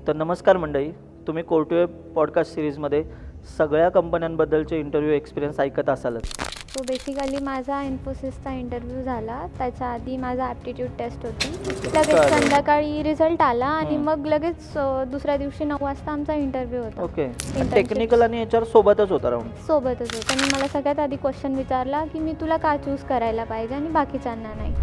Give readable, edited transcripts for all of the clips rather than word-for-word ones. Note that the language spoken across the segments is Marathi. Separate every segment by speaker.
Speaker 1: तर नमस्कार मंडळी, तुम्ही कोर्टवे पॉडकास्ट सिरीजमध्ये सगळ्या कंपन्यांबद्दलचे इंटरव्ह्यू एक्सपिरियन्स ऐकत असालच.
Speaker 2: सो बेसिकली माझा इन्फोसिसचा इंटरव्ह्यू झाला. त्याच्या आधी माझा ॲप्टिट्यूड टेस्ट होती. लगेच संध्याकाळी रिझल्ट आला आणि मग लगेच दुसऱ्या दिवशी 9 वाजता आमचा इंटरव्ह्यू होता.
Speaker 1: ओके. टेक्निकल आणि HR सोबतच होता राऊंड?
Speaker 2: सोबतच होता. त्यांनी मला सगळ्यात आधी क्वेश्चन विचारला की मी तुला का चूज करायला पाहिजे आणि बाकीच्यांना नाही.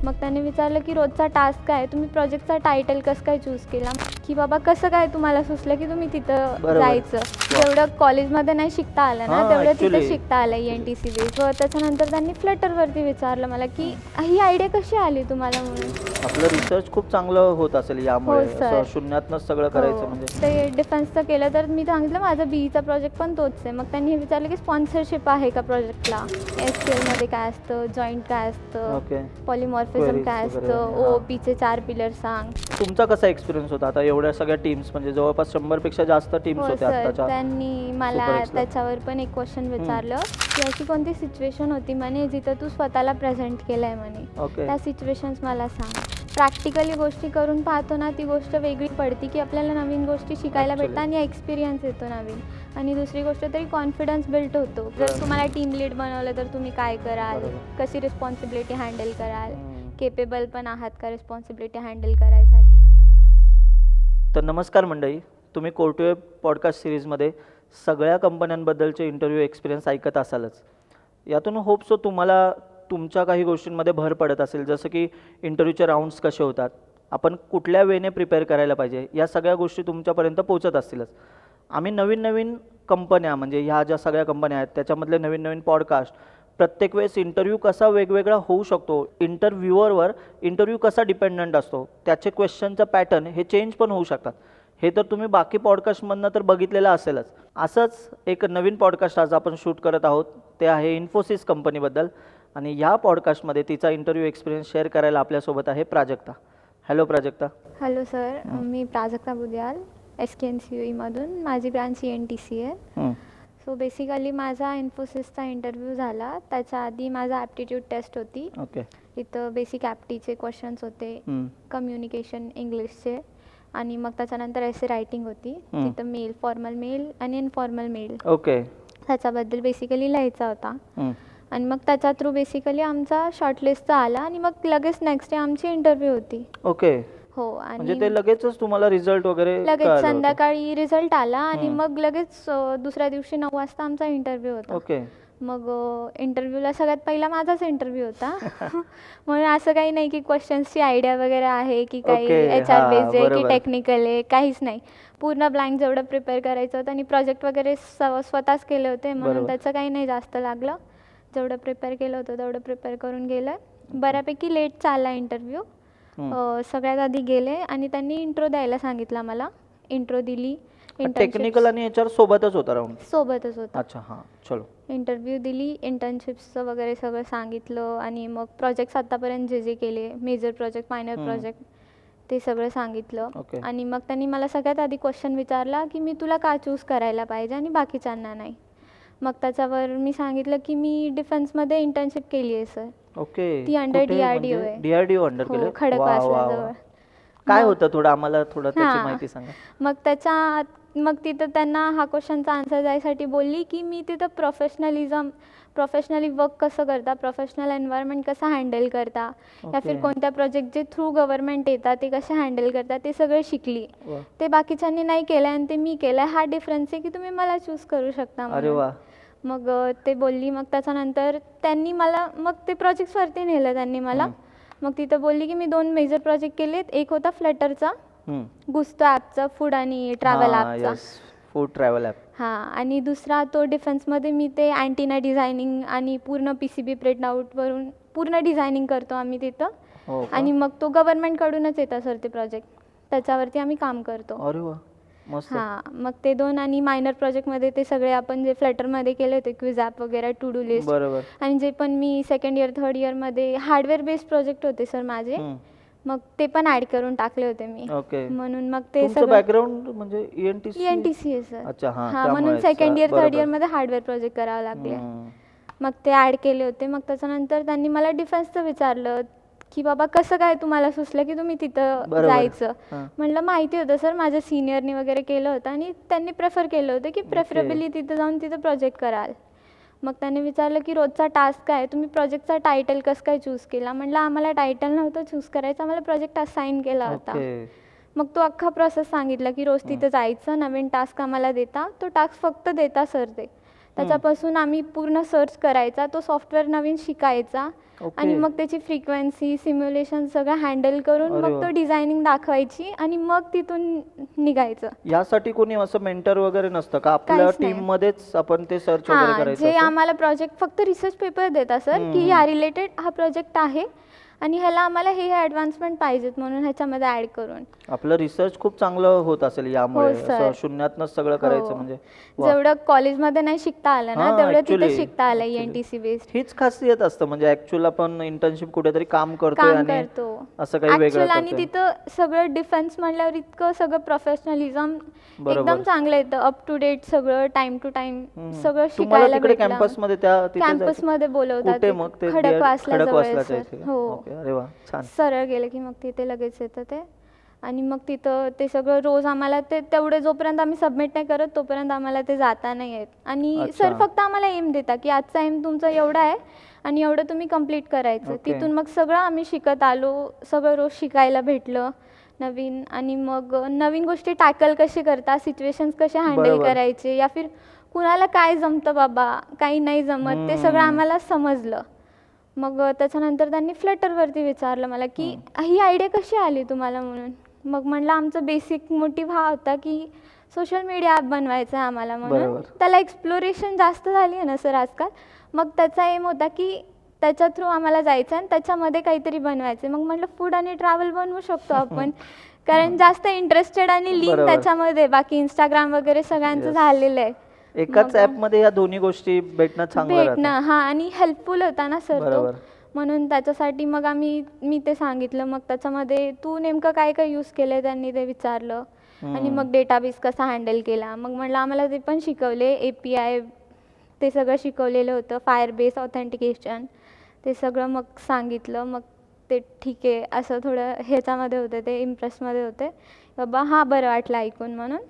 Speaker 2: मग त्यांनी विचारलं की रोजचा टास्क काय, तुम्ही प्रोजेक्टचा टायटल कसं काय चूज केला, की बाबा कसं काय तुम्हाला सुचलं की तुम्ही तिथं जायचं. जेवढं कॉलेजमध्ये नाही शिकता आलं ना तेवढं तिथं शिकता आलं ENTC बेस. व त्याच्यानंतर त्यांनी फ्लटरवरती विचारलं मला की ही आयडिया कशी आली तुम्हाला म्हणून.
Speaker 1: आपलं रिसर्च खूप चांगलं होत असेल यामुळे, शून्यातनंच सगळं करायचं म्हणजे.
Speaker 2: ते डिफेन्सचं केलं तर मी सांगितलं माझा BEचा प्रोजेक्ट पण तोच आहे. मग त्यांनी हे विचारलं की स्पॉन्सरशिप आहे का प्रोजेक्टला, SQLमध्ये काय असतं, जॉईंट काय असतं, पॉलिमॉर्फिझम काय असतं, OOPचे 4 पिलर सांग.
Speaker 1: तुमचा कसा एक्सपिरियन्स होता आता एवढ्या सगळ्या टीम्स, म्हणजे जवळपास 100 पेक्षा जास्त टीम्स होत्या आताच्या?
Speaker 2: त्यांनी मला त्याच्यावर पण एक क्वेश्चन विचारलं की अशी कोणती सिच्युएशन होती म्हणे जिथं तू स्वतःला प्रेझेंट केलंय म्हणे, त्या सिच्युएशन्स मला सांग. प्रॅक्टिकली गोष्टी करून पाहतो ना ती गोष्ट वेगळी पडती की आपल्याला नवीन गोष्टी शिकायला भेटतात आणि एक्सपिरियन्स येतो नवीन. आणि दुसरी गोष्ट तरी कॉन्फिडन्स बिल्ड होतो. जर तुम्हाला टीम लीड बनवलं तर तुम्ही काय कराल, कशी रिस्पॉन्सिबिलिटी हँडल कराल, केपेबल पण आहात का रिस्पॉन्सिबिलिटी हँडल करायसाठी.
Speaker 1: तर नमस्कार मंडळी, तुम्ही कोर्टवे पॉडकास्ट सिरीजमध्ये सगळ्या कंपन्यांबद्दलचे इंटरव्ह्यू एक्सपिरियन्स ऐकत असालच. यातून होप सो तुम्हाला तुमच्या काही गोष्टींमध्ये भर पडत असेल, जसं की इंटरव्ह्यूचे राऊंड्स कसे होतात, आपण कुठल्या वेने प्रिपेअर करायला पाहिजे, या सगळ्या गोष्टी तुमच्यापर्यंत पोहोचत असतीलच. आम्ही नवीन नवीन कंपन्या, म्हणजे ह्या ज्या सगळ्या कंपन्या आहेत त्याच्यामधले नवीन नवीन पॉडकास्ट, प्रत्येक वेळेस इंटरव्ह्यू कसा वेगवेगळा होऊ शकतो, इंटरव्ह्यूअरवर इंटरव्ह्यू कसा डिपेंडंट असतो, त्याचे क्वेश्चनचं पॅटर्न हे चेंज पण होऊ शकतात. हे तर तुम्ही बाकी पॉडकास्टमधनं तर बघितलेलं असेलच. असंच एक नवीन पॉडकास्ट आज आपण शूट करत आहोत, ते आहे इन्फोसिस कंपनीबद्दल. आणि ह्या पॉडकास्टमध्ये तिचा इंटरव्ह्यू एक्सपिरियन्स शेअर करायला आपल्यासोबत आहे Prajakta. Hello Prajakta.
Speaker 2: Hello sir, मी प्राजक्ता बुद्याल, SKNCUE माझी ब्रांच ENTC आहे. सो बेसिकली माझा इन्फोसिसचा इंटरव्ह्यू झाला. त्याच्या आधी माझा ॲप्टिट्यूड टेस्ट होती. तिथं बेसिक ॲप्टीचे क्वेश्चन्स होते, कम्युनिकेशन इंग्लिशचे, आणि मग त्याच्यानंतर एसे रायटिंग होती. तिथं मेल, फॉर्मल मेल आणि इनफॉर्मल मेल, त्याच्याबद्दल बेसिकली लिहायचा होता. आणि मग त्याच्या थ्रू बेसिकली आमचा शॉर्टलिस्टचा आला आणि मग लगेच नेक्स्ट डे आमची इंटरव्ह्यू होती. हो. आणि
Speaker 1: म्हणजे ते लगेचच तुम्हाला रिझल्ट वगैरे?
Speaker 2: लगेच संध्याकाळी रिझल्ट आला आणि मग लगेच दुसऱ्या दिवशी 9 वाजता आमचा इंटरव्ह्यू होता. मग इंटरव्ह्यूला सगळ्यात पहिला माझाच इंटरव्ह्यू होता. म्हणून असं काही नाही की क्वेश्चन्सची आयडिया वगैरे आहे की काही HR बेस्ड आहे की टेक्निकल आहे, काहीच नाही. पूर्ण ब्लँक जेवढं प्रिपेअर करायचं होतं. आणि प्रोजेक्ट वगैरे स्वतःच केले होते म्हणून त्याचं काही नाही जास्त लागलं. जेवढं प्रिपेअर केलं होतं तेवढं प्रिपेअर करून गेलं. बऱ्यापैकी लेट चालला इंटरव्ह्यू. सगळ्यात आधी गेले आणि त्यांनी इंट्रो द्यायला सांगितला मला. इंट्रो दिली.
Speaker 1: टेक्निकल आणि HR सोबतच होता राऊंड?
Speaker 2: सोबतच होता.
Speaker 1: अच्छा, हां, चलो.
Speaker 2: इंटरव्ह्यू दिली, इंटर्नशिप्सचं वगैरे सगळं सांगितलं आणि मग प्रोजेक्ट्स आतापर्यंत जे केले, मेजर प्रोजेक्ट, मायनर प्रोजेक्ट, ते सगळं सांगितलं. आणि मग त्यांनी मला सगळ्यात आधी क्वेश्चन विचारला की मी तुला का चूज करायला पाहिजे आणि बाकीच्यांना नाही. मग त्याच्यावर मी सांगितलं की मी डिफेन्समध्ये इंटर्नशिप केली आहे सर. ती अंडर DRDO आहे.
Speaker 1: DRDO अंडर केलं?
Speaker 2: खडकवासला.
Speaker 1: काय होतं, थोडं आम्हाला त्याची माहिती सांगा.
Speaker 2: मग तिथं त्यांना हा क्वेश्चनचा आन्सर द्यायसाठी बोलली की मी तिथं प्रोफेशनली वर्क कसं करता, प्रोफेशनल एन्व्हायरमेंट कसं हँडल करता, या फिर कोणत्या प्रोजेक्ट जे थ्रू गव्हर्नमेंट येतात ते कसे हँडल करतात ते सगळे शिकली. ते बाकीच्यांनी नाही केलं आणि ते मी केलं. हा डिफरन्स आहे की तुम्ही मला चूज करू शकता. मग ते बोलली. मग त्याच्यानंतर त्यांनी मला मग ते प्रोजेक्ट्सवरती नेलं त्यांनी मला. मग तिथं बोलली की मी 2 मेजर प्रोजेक्ट केलेत. एक होता फ्लटरचा, गुस्तो ॲपचा, फूड आणि ट्रॅव्हल ॲपचा.
Speaker 1: Food travel app.
Speaker 2: आणि दुसरा तो डिफेन्समध्ये मी ते अँटिना डिझायनिंग आणि पूर्ण PCB प्रिंटआउटवरून पूर्ण डिझायनिंग करतो आम्ही तिथं. आणि मग तो गव्हर्नमेंटकडूनच येतं सर ते प्रोजेक्ट, त्याच्यावरती आम्ही काम करतो. मग ते 2 आणि मायनर प्रोजेक्टमध्ये ते सगळे आपण जे फ्लटरमध्ये केले होते, क्विज ॲप वगैरे, टू डू लिस्ट, आणि जे पण मी सेकंड इयर थर्ड इयरमध्ये हार्डवेअर बेस्ड प्रोजेक्ट होते सर माझे, मग ते पण ऍड करून टाकले होते मी. म्हणून मग ते
Speaker 1: सगळं बॅकग्राऊंड म्हणजे
Speaker 2: ENTC आहे सर. अच्छा, म्हणून सेकंड इयर थर्ड इयर मध्ये हार्डवेअर प्रोजेक्ट करावं लागले. मग ते ऍड केले होते. मग त्याच्यानंतर त्यांनी मला डिफेन्सचं विचारलं की बाबा कसं काय तुम्हाला सुचलं की तुम्ही तिथं
Speaker 1: बरोबर.
Speaker 2: जायचं.
Speaker 1: हां.
Speaker 2: म्हणलं माहिती होतं सर, माझ्या सिनियरनी वगैरे केलं होतं आणि त्यांनी प्रेफर केलं होतं की प्रेफरेबली तिथं जाऊन तिथं प्रोजेक्ट कराल. मग त्याने विचारलं की रोजचा टास्क काय, तुम्ही प्रोजेक्टचा टायटल कसं काय चूज केला. म्हणलं आम्हाला टायटल नव्हतं चूज करायचं, आम्हाला प्रोजेक्ट असाईन केला होता.
Speaker 1: ओके.
Speaker 2: मग तो अख्खा प्रोसेस सांगितला की रोज तिथं जायचं, नवीन टास्क आम्हाला देता, तो टास्क फक्त देता सर ते. त्याच्यापासून आम्ही पूर्ण सर्च करायचा, तो सॉफ्टवेअर नवीन शिकायचा आणि
Speaker 1: ओके.
Speaker 2: मग त्याची फ्रिक्वेन्सी, सिम्युलेशन सगळं हँडल करून
Speaker 1: अरे
Speaker 2: मग
Speaker 1: वा.
Speaker 2: तो डिझायनिंग दाखवायची आणि मग तिथून निघायचं.
Speaker 1: यासाठी कोणी असं मेंटर वगैरे नसतं का, आपल्या
Speaker 2: काहीच नाही.
Speaker 1: टीम मध्येच आपण ते सर्च वगैरे
Speaker 2: हां,
Speaker 1: करायचं
Speaker 2: जे
Speaker 1: असं?
Speaker 2: आम्हाला प्रोजेक्ट फक्त रिसर्च पेपर देता सर की ह्या रिलेटेड हा प्रोजेक्ट आहे आणि ह्याला आम्हाला हे ॲडव्हान्समेंट पाहिजेत म्हणून ह्याच्यामध्ये ॲड करून.
Speaker 1: आपलं रिसर्च खूप चांगलं होत असेल यामुळे,
Speaker 2: हो,
Speaker 1: असं
Speaker 2: सर.
Speaker 1: शून्यातनंच सगळं करायचं
Speaker 2: हो.
Speaker 1: म्हणजे. वा.
Speaker 2: जेवढं कॉलेजमध्ये नाही शिकता आलं ना,
Speaker 1: हां,
Speaker 2: तेवढं
Speaker 1: actually,
Speaker 2: तिथे शिकता आलं
Speaker 1: actually.
Speaker 2: ENTC based.
Speaker 1: हीच खासियत असतं म्हणजे ऍक्च्युअल आपण इंटर्नशिप कुठेतरी काम करतोय
Speaker 2: काम
Speaker 1: आणि
Speaker 2: करतो
Speaker 1: असं काही वेगळं
Speaker 2: ऍक्च्युअल आणि
Speaker 1: करतोय.
Speaker 2: तिथं सगळं डिफेन्स म्हणल्यावर इतकं सगळं प्रोफेशनलिझम
Speaker 1: बरोबर.
Speaker 2: एकदम चांगलं येतं, अप टू डेट सगळं, टाइम टू टाइम
Speaker 1: तुम्हाला
Speaker 2: सगळं शिकायला
Speaker 1: तिकडे
Speaker 2: भेटलं.
Speaker 1: कॅम्पस मध्ये त्या तिथे जायचं?
Speaker 2: कॅम्पसमध्ये बोलवतात.
Speaker 1: कुठे मग ते
Speaker 2: खडकवासला जवळ आहे
Speaker 1: खडकवासलाच आहे
Speaker 2: सर.
Speaker 1: ते?
Speaker 2: हो.
Speaker 1: ओके. अरे वा, छान.
Speaker 2: सरळ गेलं की मग तिथे लगेच येतं ते. आणि मग तिथं ते सगळं रोज आम्हाला ते तेवढे जोपर्यंत आम्ही सबमिट नाही करत तोपर्यंत आम्हाला ते जाता नाही येत. आणि
Speaker 1: अच्छा.
Speaker 2: सर फक्त आम्हाला एम देता की आजचा एम तुमचा एवढा आहे आणि एवढं तुम्ही कंप्लीट करायचं.
Speaker 1: ओके.
Speaker 2: तिथून मग सगळं आम्ही शिकत आलो, सगळं रोज शिकायला भेटलं नवीन. आणि मग नवीन गोष्टी टॅकल कशी करता, सिच्युएशन्स कसे हँडल
Speaker 1: बरोबर.
Speaker 2: करायचे, या फिर कुणाला काय जमतं बाबा, काही नाही जमत, ते सगळं आम्हाला समजलं. मग त्याच्यानंतर त्यांनी फ्लटरवरती विचारलं मला की ही आयडिया कशी आली तुम्हाला म्हणून. मग म्हणलं आमचा बेसिक मोटिव्ह हा होता की सोशल मीडिया ॲप बनवायचं आहे आम्हाला म्हणून.
Speaker 1: बरोबर.
Speaker 2: त्याला एक्सप्लोरेशन जास्त झाली आहे ना सर आजकाल. मग त्याचा एम होता की त्याच्या थ्रू आम्हाला जायचं आणि त्याच्यामध्ये काहीतरी बनायचं. मग म्हटलं फूड आणि ट्रॅव्हल बनवू शकतो आपण, कारण जास्त इंटरेस्टेड आणि लिंक
Speaker 1: बरोबर.
Speaker 2: त्याच्यामध्ये. बाकी इंस्टाग्राम वगैरे सगळ्यांचं
Speaker 1: Yes.
Speaker 2: झालेलं आहे.
Speaker 1: एकाच
Speaker 2: मग-
Speaker 1: ऍप मध्ये या दोन्ही गोष्टी भेटणं चांगलं
Speaker 2: भेटणं,
Speaker 1: राहतं.
Speaker 2: हां. आणि हेल्पफुल होता ना सर तो.
Speaker 1: बरोबर.
Speaker 2: म्हणून त्याच्यासाठी मग मी ते सांगितलं. मग त्याच्यामध्ये तू नेमकं काय काय यूज केलं त्यांनी ते विचारलं. आणि मग डेटाबेस कसा हँडल केला. मग म्हटलं आम्हाला ते पण शिकवले, API ते सगळं शिकवलेलं होतं, फायरबेस ऑथेंटिकेशन ते सगळं मग सांगितलं. मग ते ठीक आहे असं थोडं ह्याच्यामध्ये होते, ते इम्प्रेसमध्ये होते बाबा, हां बरं वाटलं ऐकून म्हणून.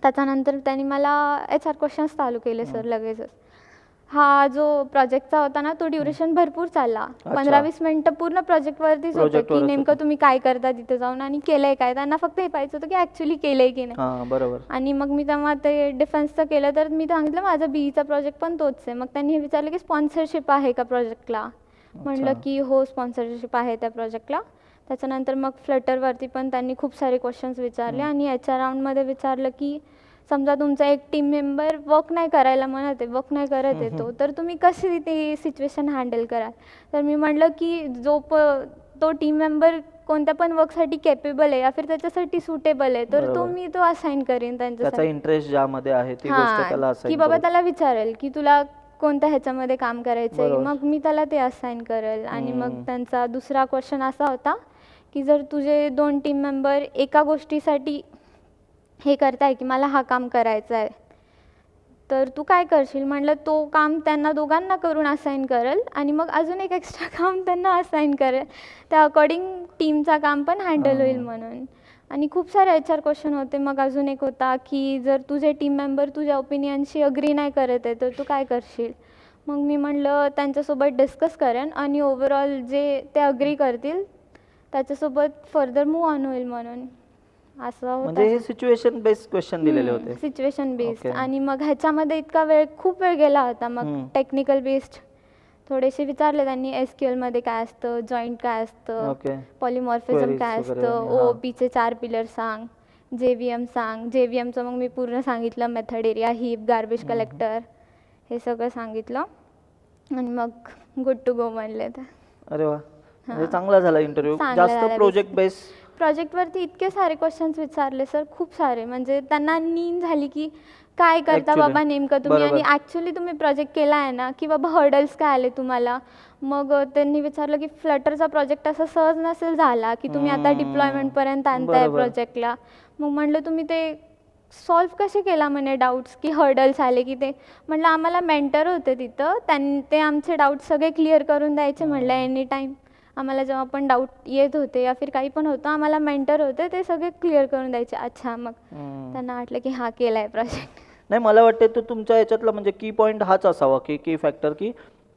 Speaker 2: त्याच्यानंतर त्यांनी मला HR क्वेश्चन्स चालू केले सर लगेचच. हा जो प्रोजेक्टचा होता ना तो ड्युरेशन भरपूर चालला. 15-20 मिनिटं पूर्ण प्रोजेक्टवरतीच होतं
Speaker 1: Project
Speaker 2: की
Speaker 1: वरच
Speaker 2: नेमकं
Speaker 1: होतं.
Speaker 2: तुम्ही काय करता तिथे जाऊन आणि केलंय काय. त्यांना फक्त हे पाहिजे होतं की ॲक्च्युली केलंय की नाही.
Speaker 1: हां, बरोबर.
Speaker 2: आणि मग मी तेव्हा ते डिफेन्सचं केलं तर मी सांगितलं माझा BEचा प्रोजेक्ट पण तोच आहे. मग त्यांनी हे विचारलं की स्पॉन्सरशिप आहे का प्रोजेक्टला. म्हणलं की हो स्पॉन्सरशिप आहे त्या प्रोजेक्टला. त्याच्यानंतर मग फ्लटरवरती पण त्यांनी खूप सारे क्वेश्चन्स विचारले. आणि HR राऊंडमध्ये विचारलं की समजा तुमचा एक टीम मेंबर वर्क नाही करायला म्हणत आहे, वर्क नाही करत आहे तो, तर तुम्ही कशी ती सिच्युएशन हँडल कराल. तर मी म्हटलं की तो टीम मेंबर कोणत्या पण वर्कसाठी केपेबल आहे या फिर त्याच्यासाठी सुटेबल आहे तर
Speaker 1: बरोबर.
Speaker 2: मी तो असाईन करेन
Speaker 1: त्याचा
Speaker 2: त्यांच्यासाठी.
Speaker 1: इंटरेस्ट ज्यामध्ये आहे ती गोष्ट त्याला
Speaker 2: हां, की
Speaker 1: assign
Speaker 2: बाबा
Speaker 1: करू.
Speaker 2: त्याला विचारेल की तुला कोणत्या ह्याच्यामध्ये काम करायचं आहे,
Speaker 1: बरोबर.
Speaker 2: मग मी त्याला ते असाईन करेल. आणि मग त्यांचा दुसरा क्वेश्चन असा होता की जर तुझे 2 टीम मेंबर एका गोष्टीसाठी हे करताय की मला हा काम करायचं आहे तर तू काय करशील. म्हटलं तो काम त्यांना दोघांना करून असाईन करेल आणि मग अजून एक एक्स्ट्रा काम त्यांना असाईन करेल, त्या अकॉर्डिंग टीमचा काम पण हँडल होईल म्हणून. आणि खूप सारे HR क्वेश्चन होते. मग अजून एक होता की जर तुझे टीम मेंबर तुझ्या ओपिनियनशी अग्री नाही करत आहे तर तू काय करशील. मग मी म्हणलं त्यांच्यासोबत डिस्कस करेन आणि ओव्हरऑल जे ते अग्री करतील त्याच्यासोबत फर्दर मूव्ह ऑन होईल म्हणून. असं
Speaker 1: म्हणजे
Speaker 2: होतं
Speaker 1: हे सिच्युएशन बेस्ड क्वेश्चन दिलेले होते.
Speaker 2: Situation based.
Speaker 1: Okay.
Speaker 2: आणि मग ह्याच्यामध्ये खूप वेळ गेला होता. मग टेक्निकल बेस्ड थोडेसे विचारले त्यांनी, SQL मध्ये काय असतं, जॉईंट काय असतं,
Speaker 1: ओके.
Speaker 2: पॉलिमॉर्फिझम
Speaker 1: Queries
Speaker 2: काय
Speaker 1: वगैरे
Speaker 2: असतं,
Speaker 1: आणि हां.
Speaker 2: OOPचे 4 पिलर सांग, JVM सांग. JVMचं मग मी पूर्ण सांगितलं, method area, heap, garbage collector हे सगळं सांगितलं. आणि मग गुड टू गो म्हणले तर.
Speaker 1: अरे वा, म्हणजे चांगला झाला इंटरव्ह्यू.
Speaker 2: चांगला
Speaker 1: जास्त
Speaker 2: झाला.
Speaker 1: Project base.
Speaker 2: प्रोजेक्टवरती इतके सारे क्वेश्चन्स विचारले सर, खूप सारे. म्हणजे त्यांना नीन झाली की काय करता
Speaker 1: Actually.
Speaker 2: बाबा नेमकं तुम्ही आणि
Speaker 1: बरोबर.
Speaker 2: ॲक्च्युली तुम्ही प्रोजेक्ट केला आहे ना की बाबा हर्डल्स काय आले तुम्हाला. मग त्यांनी विचारलं की फ्लटरचा प्रोजेक्ट असा सहज नसेल झाला की तुम्ही आता डिप्लॉयमेंटपर्यंत आणताय
Speaker 1: बरोबर.
Speaker 2: प्रोजेक्टला. मग म्हणलं तुम्ही ते सॉल्व्ह कसे केला म्हणे डाऊट्स की हर्डल्स आले की ते. म्हणलं आम्हाला मेंटर होते तिथं, ते आमचे डाऊट्स सगळे क्लिअर करून द्यायचे म्हणलं एनी टाईम. आम्हाला जेव्हा पण डाऊट येत होते या फिर काही पण होतं, आम्हाला मेंटर होते, ते सगळे क्लिअर करून द्यायचे. अच्छा, मग त्यांना वाटलं की हा केला आहे प्रोजेक्ट.
Speaker 1: नाही, मला वाटते तो तुमच्या याच्यातला म्हणजे की पॉईंट हाच असावा, की फॅक्टर, की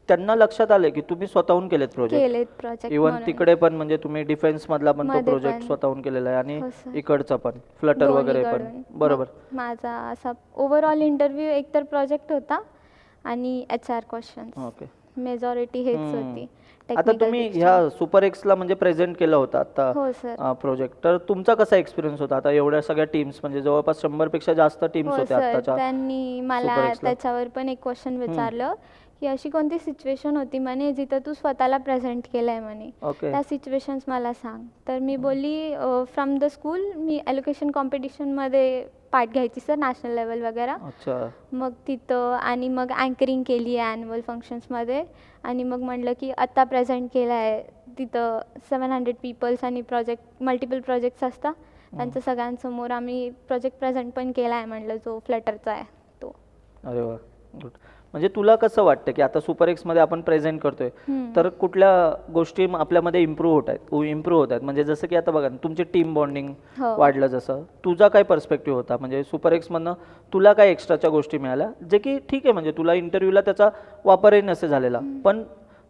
Speaker 1: त्यांना लक्षात आले की तुम्ही स्वतःहून केलेत प्रोजेक्ट.
Speaker 2: केलेत प्रोजेक्ट
Speaker 1: इवन
Speaker 2: म्हणून.
Speaker 1: तिकडे पण म्हणजे तुम्ही डिफेन्स मधला पण तो
Speaker 2: मध्ये
Speaker 1: प्रोजेक्ट
Speaker 2: पण.
Speaker 1: स्वतःहून केलेला आहे आणि
Speaker 2: हो सर.
Speaker 1: इकडचा पण फ्लटर वगैरे पण.
Speaker 2: दोन्हीकडून.
Speaker 1: बरोबर.
Speaker 2: मग माझा असा ओव्हरऑल इंटरव्ह्यू एकतर प्रोजेक्ट होता आणि HR क्वेश्चन्स.
Speaker 1: ओके.
Speaker 2: मेजॉरिटी हेच होती.
Speaker 1: आता
Speaker 2: Technical
Speaker 1: तुम्ही
Speaker 2: picture.
Speaker 1: ह्या सुपर एक्सला म्हणजे प्रेझेंट केलं होतं
Speaker 2: हो
Speaker 1: आता
Speaker 2: सर.
Speaker 1: प्रोजेक्ट, तर तुमचा कसा एक्सपिरियन्स होता? आता एवढ्या सगळ्या टीम्स म्हणजे जवळपास 100 पेक्षा जास्त टीम्स
Speaker 2: हो
Speaker 1: होत्या
Speaker 2: सर,
Speaker 1: आताच्या
Speaker 2: त्यांनी
Speaker 1: Super
Speaker 2: मला
Speaker 1: X ला.
Speaker 2: त्याच्यावर पण एक क्वेश्चन विचारलं की अशी कोणती सिच्युएशन होती म्हणे जिथं तू स्वतःला प्रेझेंट केलंय म्हणे,
Speaker 1: ओके.
Speaker 2: त्या सिच्युएशन्स मला सांग. तर मी बोलली from the school me education कॉम्पिटिशनमध्ये पार्ट घ्यायची सर, नॅशनल लेवल वगैरे.
Speaker 1: अच्छा.
Speaker 2: मग तिथं आणि मग अँकरिंग केली आहे ॲन्युअल फंक्शन्समध्ये. आणि मग म्हटलं की आत्ता प्रेझेंट केलं आहे तिथं 700 पीपल्स आणि मल्टिपल प्रोजेक्ट्स असतात त्यांचं सगळ्यांसमोर आम्ही प्रोजेक्ट प्रेझेंट पण केला आहे म्हटलं, जो फ्लटरचा आहे तो.
Speaker 1: अरे वा, गुड. म्हणजे तुला कसं वाटतं की आता सुपर एक्स मध्ये आपण प्रेझेंट करतोय, तर कुठल्या गोष्टी आपल्यामध्ये इम्प्रूव्ह होत आहेत म्हणजे जसं की आता बघा ना, तुमची टीम बॉन्डिंग
Speaker 2: हो.
Speaker 1: वाढलं, जसं तुझा काय पर्स्पेक्टिव्ह होता म्हणजे सुपर एक्स मधनं तुला काय एक्स्ट्राच्या गोष्टी मिळाल्या, जे की ठीक आहे म्हणजे तुला इंटरव्ह्यूला त्याचा वापरही नसे झालेला, पण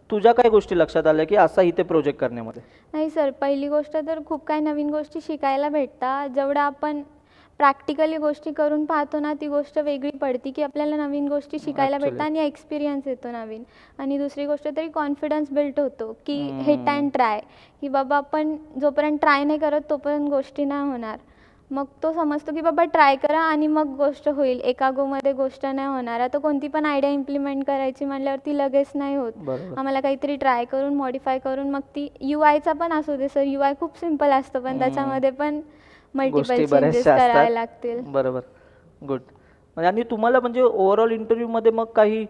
Speaker 1: तुझ्या काय गोष्टी लक्षात आल्या की असा इथे प्रोजेक्ट करण्यामध्ये?
Speaker 2: नाही सर, पहिली गोष्ट तर खूप काही नवीन गोष्टी शिकायला भेटतात. जेवढं आपण प्रॅक्टिकली गोष्टी करून पाहतो ना, ती गोष्ट वेगळी पडते की आपल्याला नवीन गोष्टी शिकायला भेटतात आणि एक्सपिरियन्स येतो नवीन. आणि दुसरी गोष्ट तरी कॉन्फिडन्स बिल्ड होतो की हिट अँड ट्राय, की बाबा आपण जोपर्यंत ट्राय नाही करत तोपर्यंत गोष्टी नाही होणार. मग तो समजतो की बाबा ट्राय करा आणि मग गोष्ट होईल, एका गोमध्ये गोष्ट नाही होणार. आता कोणती पण आयडिया इम्प्लिमेंट करायची म्हटल्यावर ती लगेच नाही होत.
Speaker 1: बरोबर.
Speaker 2: आम्हाला काहीतरी ट्राय करून मॉडिफाय करून मग ती UIचा पण असू दे सर, UI खूप सिम्पल असतं पण त्याच्यामध्ये पण मल्टिपल
Speaker 1: गोष्टी
Speaker 2: चेंजेस
Speaker 1: बऱ्याचशा
Speaker 2: करायला
Speaker 1: असतात.
Speaker 2: लागतील.
Speaker 1: बरोबर, गुड. म्हणजे आणि तुम्हाला म्हणजे ओव्हरऑल इंटरव्ह्यू मध्ये मग काही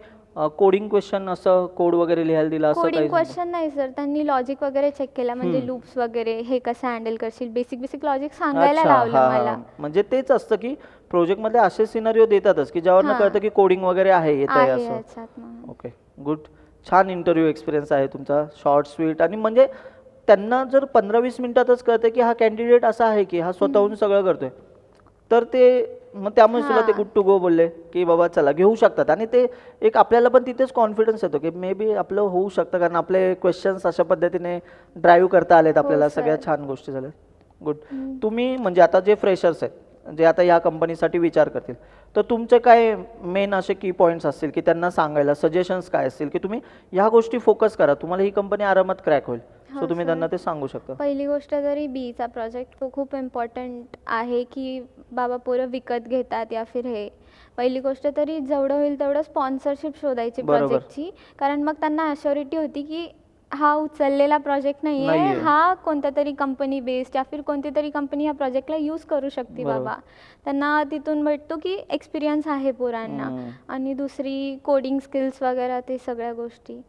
Speaker 1: कोडिंग क्वेश्चन, असं कोड वगैरे लिहायला दिला असं
Speaker 2: कोडिंग
Speaker 1: काही?
Speaker 2: क्वेश्चन नाही सर, त्यांनी लॉजिक वगैरे चेक केला म्हणजे लूप्स वगैरे हे कसं हँडल करशील, बेसिक लॉजिक सांगायला
Speaker 1: अच्छा,
Speaker 2: लावलं
Speaker 1: हा,
Speaker 2: मला.
Speaker 1: म्हणजे तेच असतं की प्रोजेक्ट मध्ये असे सिनारिओ देतातच की ज्यावरनं कळतं की कोडिंग वगैरे आहे, येत आहे
Speaker 2: आहे
Speaker 1: असं.
Speaker 2: याच्यात म्हणून.
Speaker 1: Okay, good. छान इंटरव्ह्यू एक्सपिरियन्स आहे तुमचा, शॉर्ट स्वीट. आणि म्हणजे त्यांना जर 15-20 मिनिटातच कळतं की हा कॅन्डिडेट असा आहे की हा स्वतःहून सगळं करतोय, तर ते मग त्यामुळे तुला ते गुड टू गो बोलले की बाबा चला घेऊ शकतात. आणि ते एक आपल्याला पण तिथेच कॉन्फिडन्स येतो की मे बी आपलं होऊ शकतं, कारण आपले क्वेश्चन्स अशा पद्धतीने ड्राईव्ह करता आलेत आपल्याला.
Speaker 2: sir.
Speaker 1: सगळ्या छान गोष्टी झाल्या. गुड. तुम्ही म्हणजे आता जे फ्रेशर्स आहेत, जे आता या कंपनीसाठी विचार करतील, तर तुमचे काय मेन असे की पॉईंट्स असतील की त्यांना सांगायला, सजेशन्स काय असतील की तुम्ही ह्या गोष्टी फोकस करा, तुम्हाला ही कंपनी आरामात क्रॅक होईल, सो तुम्ही त्यांना ते सांगू शकता?
Speaker 2: पहिली गोष्ट तरी बीचा प्रोजेक्ट तो खूप इम्पॉर्टंट आहे की बाबा पोरं विकत घेतात या फिर हे. पहिली गोष्ट तरी जेवढं होईल तेवढं स्पॉन्सरशिप शोधायची प्रोजेक्टची, कारण मग त्यांना अश्युरिटी होती की हा उचललेला प्रोजेक्ट नाही आहे, हा कोणत्या तरी कंपनी बेस्ड या फिर कोणती तरी कंपनी ह्या प्रोजेक्टला यूज करू शकते बाबा. त्यांना तिथून भेटतो की एक्सपिरियन्स आहे पोरांना. आणि दुसरी कोडिंग स्किल्स वगैरे ते सगळ्या गोष्टी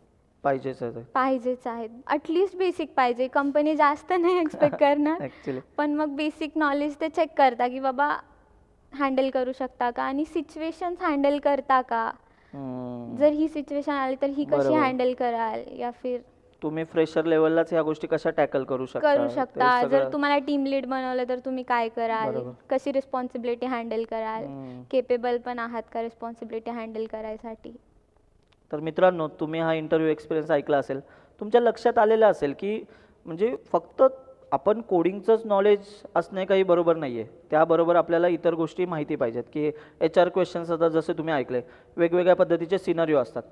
Speaker 2: पाहिजेच आहेत. ॲटलिस्ट बेसिक पाहिजे, कंपनी जास्त नाही एक्सपेक्ट करणार, पण मग बेसिक नॉलेज ते चेक करता की बाबा हँडल करू शकता का आणि सिच्युएशन्स हँडल करता का. जर ही सिच्युएशन आली तर ही कशी हँडल कराल, या फिर
Speaker 1: तुम्ही फ्रेशर लेवललाच ह्या गोष्टी कशा टॅकल करू शकता.
Speaker 2: जर तुम्हाला टीम लीड बनवलं तर तुम्ही काय कराल, कशी रिस्पॉन्सिबिलिटी हँडल कराल, केपेबल पण आहात का रिस्पॉन्सिबिलिटी हँडल करायसाठी.
Speaker 1: तर मित्रांनो, तुम्ही हा इंटरव्ह्यू एक्सपिरियन्स ऐकला असेल, तुमच्या लक्षात आलेलं असेल की म्हणजे फक्त आपण कोडिंगचंच नॉलेज असणे काही बरोबर नाही आहे, त्याबरोबर आपल्याला इतर गोष्टी माहिती पाहिजेत की HR क्वेश्चन्स आता जसे तुम्ही ऐकले वेगवेगळ्या पद्धतीचे सिनारिओ असतात,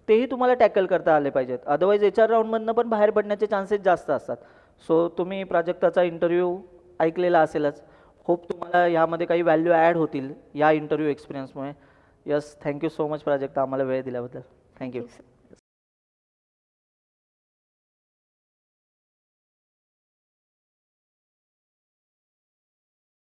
Speaker 1: तेही तुम्हाला टॅकल करता आले पाहिजेत. अदरवाईज HR राऊंडमधनं पण बाहेर पडण्याचे चान्सेस जास्त असतात. सो तुम्ही प्राजक्ताचा इंटरव्ह्यू ऐकलेला असेलच. होप तुम्हाला यामध्ये काही व्हॅल्यू ॲड होतील या इंटरव्ह्यू एक्सपिरियन्समुळे. Yes, thank you so much Prajakta, आम्हाला वेळ दिल्याबद्दल. थँक्यू.